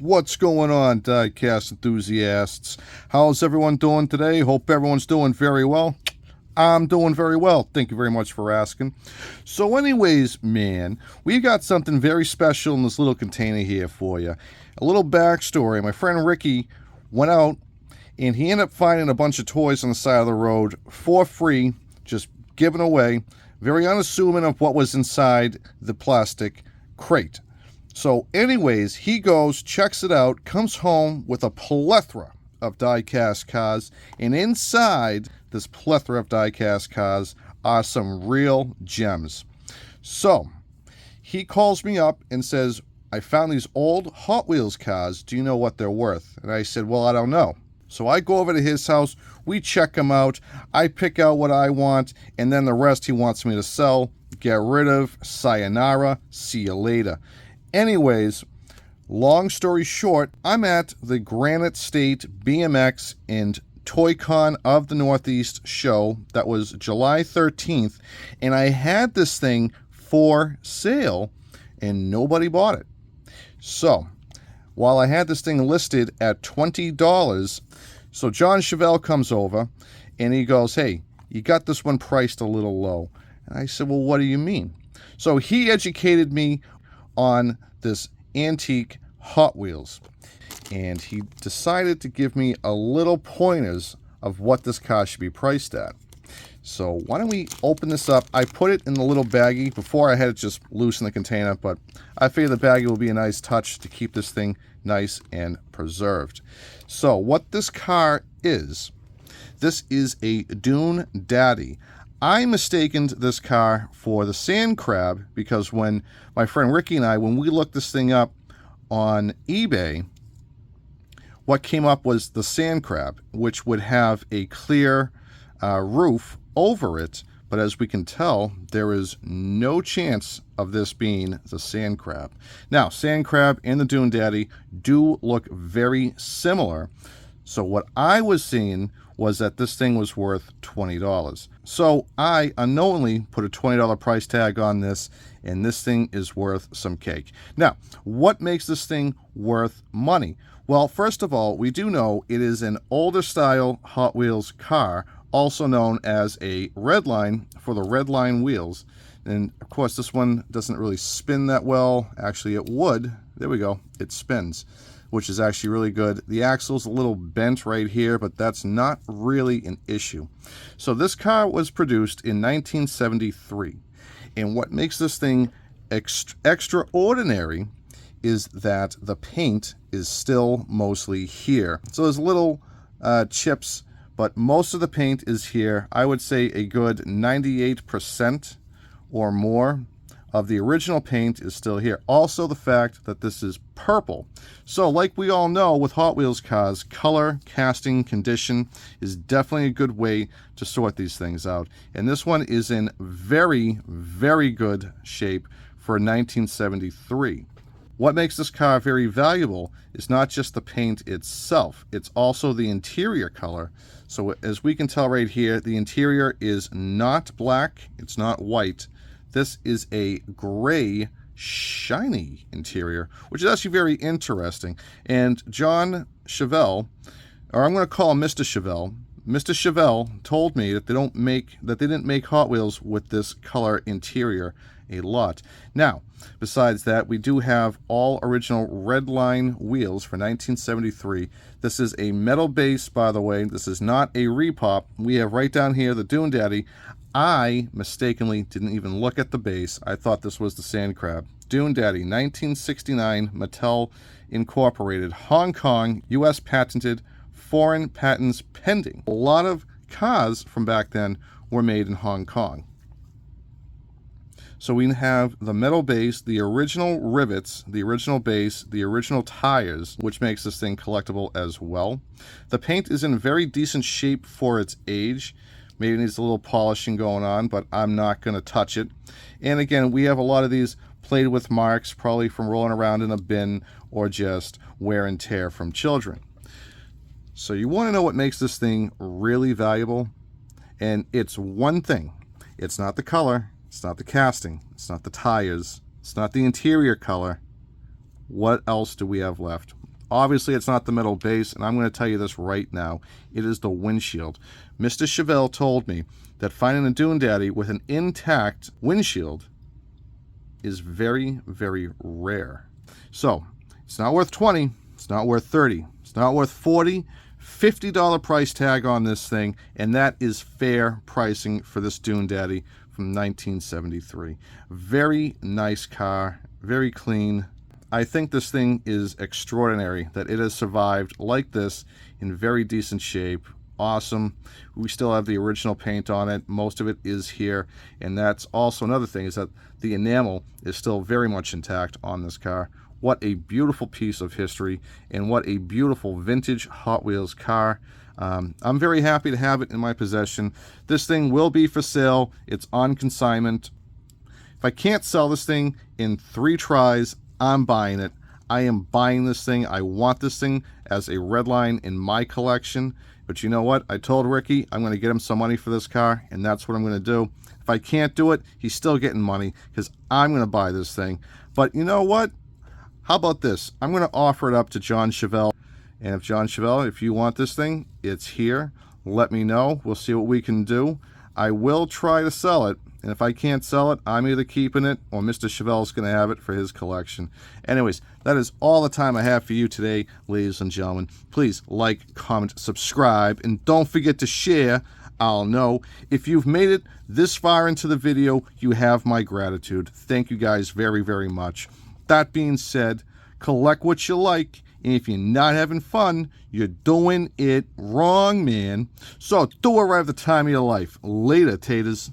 What's going on, diecast enthusiasts? How's everyone doing today? Hope everyone's doing very well. I'm doing very well. Thank you very much for asking. So anyways, man, we got something very special in this little container here for you. A little backstory. My friend Ricky went out and he ended up finding a bunch of toys on the side of the road for free, just given away, very unassuming of what was inside the plastic crate. So anyways, he goes, checks it out, comes home with a plethora of die-cast cars, and inside this plethora of die-cast cars are some real gems. So he calls me up and says, I found these old Hot Wheels cars. Do you know what they're worth? And I said, well, I don't know. So I go over to his house, we check them out, I pick out what I want, and then the rest he wants me to sell, get rid of, sayonara, see you later. Anyways, long story short, I'm at the Granite State BMX and Toy-Con of the Northeast show. That was July 13th, and I had this thing for sale, and nobody bought it. So, while I had this thing listed at $20, so John Chevelle comes over, and he goes, hey, you got this one priced a little low. And I said, well, what do you mean? So he educated me on this antique Hot Wheels, and he decided to give me a little pointers of what this car should be priced at. So why don't we open this up? I put it in the little baggie. Before I had it just loose in the container, but I figure the baggie will be a nice touch to keep this thing nice and preserved. So what this car is, this is a Dune Daddy. I mistaken this car for the Sand Crab because when my friend Ricky and I, when we looked this thing up on eBay, what came up was the Sand Crab, which would have a clear roof over it. But as we can tell, there is no chance of this being the Sand Crab. Now, Sand Crab and the Dune Daddy do look very similar. So what I was seeing was that this thing was worth $20. So I unknowingly put a $20 price tag on this, and this thing is worth some cake. Now, what makes this thing worth money? Well, first of all, we do know it is an older style Hot Wheels car, also known as a Redline for the Redline wheels. And of course, this one doesn't really spin that well. Actually, it would. There we go. It spins, which is actually really good. The axle's a little bent right here, but that's not really an issue. So this car was produced in 1973. And what makes this thing extraordinary is that the paint is still mostly here. So there's little chips, but most of the paint is here. I would say a good 98% or more of the original paint is still here. Also the fact that this is purple. So like we all know with Hot Wheels cars, color, casting, condition is definitely a good way to sort these things out. And this one is in very, very good shape for 1973. What makes this car very valuable is not just the paint itself, it's also the interior color. So as we can tell right here, the interior is not black, it's not white. This is a gray, shiny interior, which is actually very interesting. And John Chevelle, or I'm going to call him Mr. Chevelle, Mr. Chevelle told me that they didn't make Hot Wheels with this color interior a lot. Now, besides that, we do have all original Redline wheels for 1973. This is a metal base, by the way. This is not a repop. We have right down here the Dune Daddy. I mistakenly didn't even look at the base. I thought this was the Sand Crab. Dune Daddy, 1969, Mattel Incorporated, Hong Kong, U.S. patented, foreign patents pending. A lot of cars from back then were made in Hong Kong. So we have the metal base, the original rivets, the original base, the original tires, which makes this thing collectible as well. The paint is in very decent shape for its age. Maybe needs a little polishing going on, but I'm not going to touch it. And again, we have a lot of these played with marks, probably from rolling around in a bin or just wear and tear from children. So you want to know what makes this thing really valuable? And it's one thing. It's not the color. It's not the casting. It's not the tires. It's not the interior color. What else do we have left? Obviously, it's not the metal base, and I'm going to tell you this right now. It is the windshield. Mr. Chevelle told me that finding a Dune Daddy with an intact windshield is very, very rare. So, it's not worth 20, it's not worth 30, it's not worth 40, $50 price tag on this thing, and that is fair pricing for this Dune Daddy from 1973. Very nice car, very clean. I think this thing is extraordinary that it has survived like this in very decent shape. Awesome. We still have the original paint on it. Most of it is here, and that's also another thing, is that the enamel is still very much intact on this car. What a beautiful piece of history, and what a beautiful vintage Hot Wheels car. I'm very happy to have it in my possession. This thing will be for sale. It's on consignment. If I can't sell this thing in 3 tries, I'm buying it. I am buying this thing. I want this thing as a red line in my collection. But you know what? I told Ricky I'm going to get him some money for this car, and that's what I'm going to do. If I can't do it, he's still getting money because I'm going to buy this thing. But you know what? How about this? I'm going to offer it up to John Chevelle. And if John Chevelle, if you want this thing, it's here. Let me know. We'll see what we can do. I will try to sell it. And if I can't sell it, I'm either keeping it or Mr. Chevelle's going to have it for his collection. Anyways, that is all the time I have for you today, ladies and gentlemen. Please like, comment, subscribe, and don't forget to share. I'll know. If you've made it this far into the video, you have my gratitude. Thank you guys very, very much. That being said, collect what you like. And if you're not having fun, you're doing it wrong, man. So do it right at the time of your life. Later, taters.